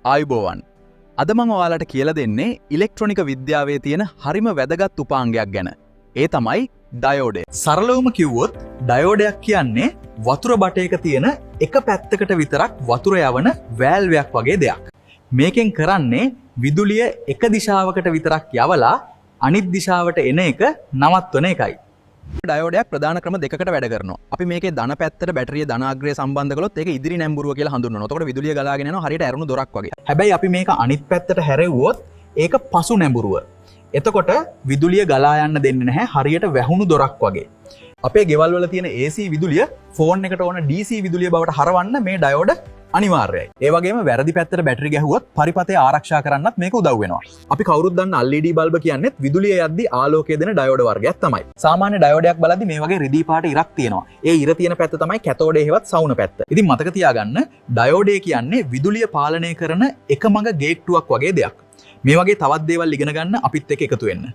ආයුබෝවන්. අද මම ඔයාලට කියලා දෙන්නේ ඉලෙක්ට්‍රොනික විද්‍යාවේ තියෙන හරිම වැදගත් උපාංගයක් ගැන. ඒ තමයි ඩයෝඩය. සරලවම කිව්වොත් ඩයෝඩයක් කියන්නේ වතුර බටයක තියෙන එක පැත්තකට විතරක් වතුර යවන වෑල්වයක් වගේ දෙයක්. මේකෙන් කරන්නේ විදුලිය එක දිශාවකට විතරක් යවලා අනිත් දිශාවට එන එක නවත්වන එකයි. ඩයෝඩයක් ප්‍රධාන ක්‍රම දෙකකට වැඩ කරනවා. අපි මේකේ ධන පැත්තට බැටරිය ධනාග්‍රය සම්බන්ධ කළොත් ඒක ඉදිරි නැඹුරුව කියලා හඳුන්වනවා. එතකොට විදුලිය ගලාගෙන යනවා හරියට ඇරුණු දොරක් වගේ. හැබැයි අපි මේක අනිත් පැත්තට හැරෙව්වොත් ඒක පසු නැඹුරුව. එතකොට විදුලිය ගලා යන්න දෙන්නේ නැහැ හරියට වැහුණු දොරක් වගේ. අපේ ගෙවල් වල තියෙන AC විදුලිය ෆෝන් එකට ඕන DC විදුලිය බවට හරවන්න මේ ඩයෝඩ අනිවාර්යයි. ඒ වගේම වැරදි පැත්තට බැටරි ගැහුවොත් පරිපථය ආරක්ෂා කරන්නත් මේක උදව් වෙනවා. අපි කවුරුත් දන්න LED බල්බ කියන්නේත් විදුලිය යද්දී ආලෝකය දෙන ඩයෝඩ වර්ගයක් තමයි. සාමාන්‍ය ඩයෝඩයක් බලද්දී මේ වගේ රිදී පාට ඉරක් තියෙනවා. ඒ ඉර තියෙන පැත්ත තමයි කැතෝඩේ හෙවත් සවුන පැත්ත. ඉතින් මතක තියාගන්න ඩයෝඩේ කියන්නේ විදුලිය පාලනය කරන එක මඟ ගේට්ටුවක් වගේ දෙයක්. මේ වගේ තවත් දේවල් ඉගෙන ගන්න අපිත් එක්ක එකතු වෙන්න.